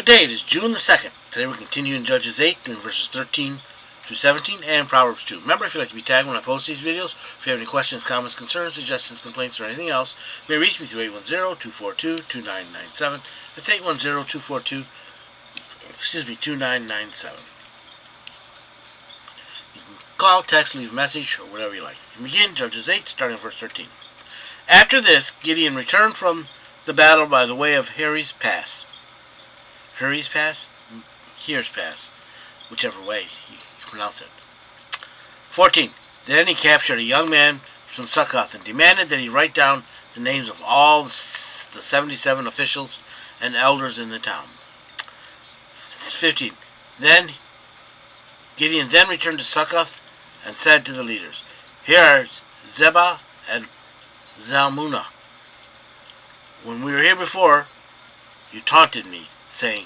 Good day, it is June the 2nd. Today we continue in Judges 8, doing verses 13 through 17, and Proverbs 2. Remember, if you'd like to be tagged when I post these videos, if you have any questions, comments, concerns, suggestions, complaints, or anything else, you may reach me through 810-242-2997. That's 810-242-2997. You can call, text, leave a message, or whatever you like. We begin Judges 8, starting at verse 13. After this, Gideon returned from the battle by the way of Harry's Pass. Harry's Pass? Here's Pass. Whichever way you pronounce it. 14. Then he captured a young man from Succoth and demanded that he write down the names of all the 77 officials and elders in the town. 15. Then Gideon returned to Succoth and said to the leaders, "Here are Zebah and Zalmunna. When we were here before, you taunted me, saying,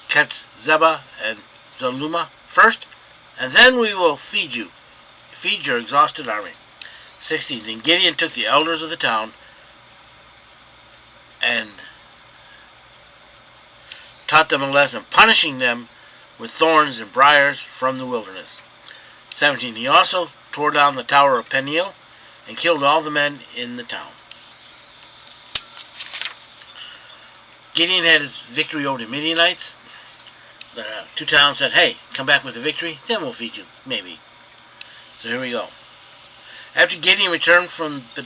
'Catch Zebah and Zalmunna first, and then we will feed your exhausted army.'" 16. Then Gideon took the elders of the town and taught them a lesson, punishing them with thorns and briars from the wilderness. 17. He also tore down the tower of Peniel and killed all the men in the town. Gideon had his victory over the Midianites. The two towns said, "Hey, come back with a victory, then we'll feed you, maybe." So here we go. After this, Gideon returned from the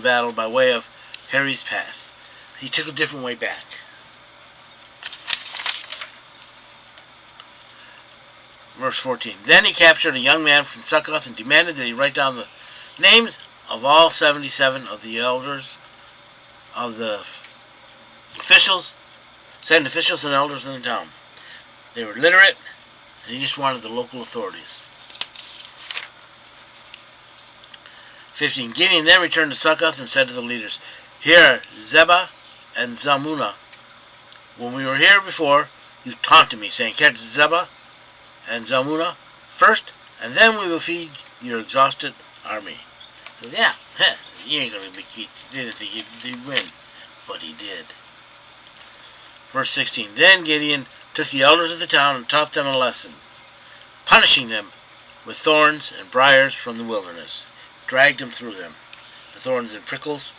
battle by way of Harry's Pass. He took a different way back. Verse 14. Then he captured a young man from Succoth and demanded that he write down the names of all 77 of the elders of the officials and elders in the town. They were literate, and he just wanted the local authorities. 15. Gideon then returned to Succoth and said to the leaders, "Here are Zebah and Zalmunna. When we were here before, you taunted me, saying, 'Catch Zebah and Zalmunna first, and then we will feed your exhausted army.'" He said, "Yeah, you ain't going to be keep. Didn't think he'd win, but he did." Verse 16. Then Gideon took the elders of the town and taught them a lesson, punishing them with thorns and briars from the wilderness. Dragged them through them, the thorns and prickles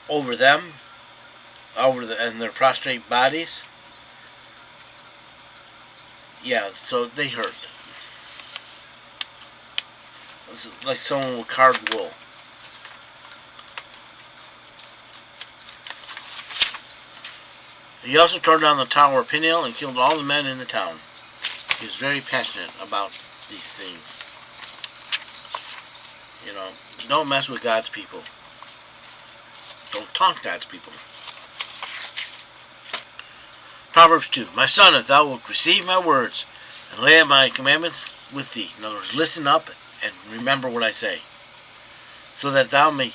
over them, and their prostrate bodies. Yeah, so they hurt. It's like someone with carved wool. He also tore down the tower of Peniel and killed all the men in the town. He was very passionate about these things. You know, don't mess with God's people. Don't taunt God's people. Proverbs 2. My son, if thou wilt receive my words and lay up my commandments with thee. In other words, listen up and remember what I say, so that thou may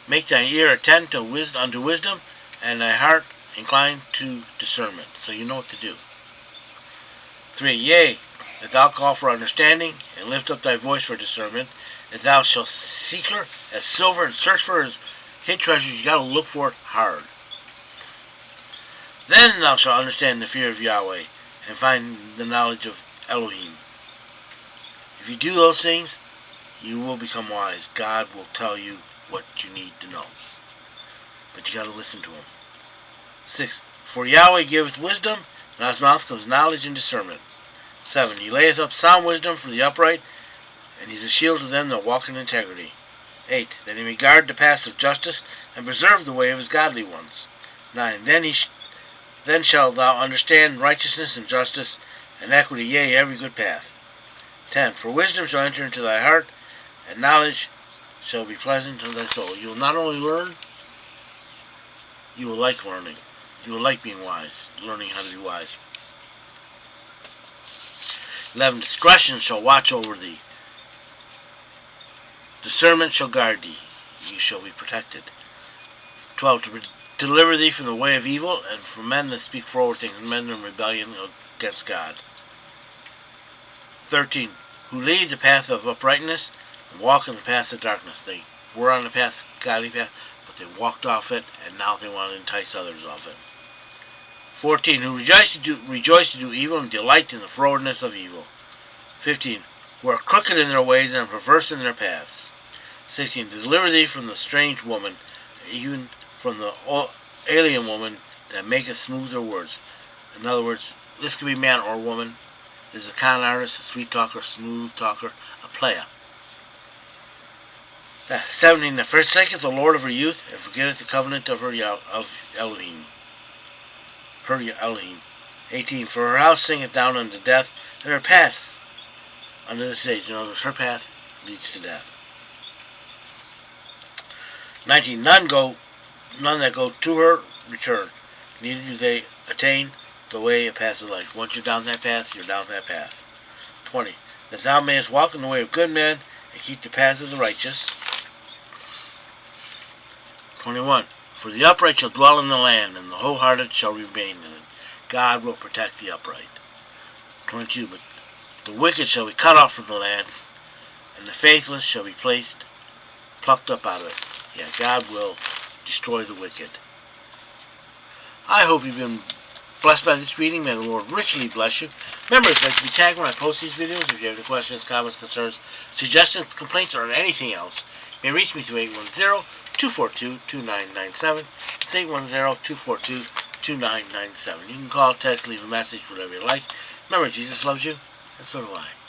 make thine ear attend unto wisdom, and thy heart incline to discernment. So you know what to do. 3. Yea, if thou call for understanding, and lift up thy voice for discernment, if thou shalt seek her as silver and search for his hid treasures, you got to look for it hard. Then thou shalt understand the fear of Yahweh, and find the knowledge of Elohim. If you do those things, you will become wise. God will tell you what you need to know. But you got to listen to him. 6. For Yahweh giveth wisdom, and out of his mouth comes knowledge and discernment. 7. He layeth up sound wisdom for the upright, and he is a shield to them that walk in integrity. 8. That he may guard the paths of justice, and preserve the way of his godly ones. 9. Then shalt thou understand righteousness and justice, and equity, yea, every good path. 10. For wisdom shall enter into thy heart, and knowledge shall be pleasant to thy soul. You will not only learn, you will like learning. You will like being wise, learning how to be wise. 11. Discretion shall watch over thee. Discernment shall guard thee. You shall be protected. 12. To deliver thee from the way of evil, and from men that speak forward things, men in rebellion against God. 13. Who lead the path of uprightness, and walk in the path of darkness. They were on the path, godly path, but They walked off it, and now they want to entice others off it. 14. Who rejoice to do evil and delight in the frowardness of evil. 15. Who are crooked in their ways and perverse in their paths. 16. To deliver thee from the strange woman, even from the alien woman that maketh smooth her words. In other words, this could be man or woman. This is a con artist, a sweet talker, smooth talker, a player. 17. That forsaketh the Lord of her youth, and forgetteth the covenant of her Elohim. 18. For her house sinketh down unto death, and her paths unto the stage. In other words, her path leads to death. 19. None that go to her return, neither do they attain the way of path of life. Once you're down that path, you're down that path. 20. That thou mayest walk in the way of good men, and keep the paths of the righteous. 21. For the upright shall dwell in the land, and the wholehearted shall remain in it. God will protect the upright. 22. But the wicked shall be cut off from the land, and the faithless shall be plucked up out of it. Yeah, God will destroy the wicked. I hope you've been blessed by this reading. May the Lord richly bless you. Remember, if you'd like to be tagged when I post these videos, if you have any questions, comments, concerns, suggestions, complaints, or anything else, you may reach me through 810-242-2997. It's 810-242-2997. You can call, text, leave a message, whatever you like. Remember, Jesus loves you, and so do I.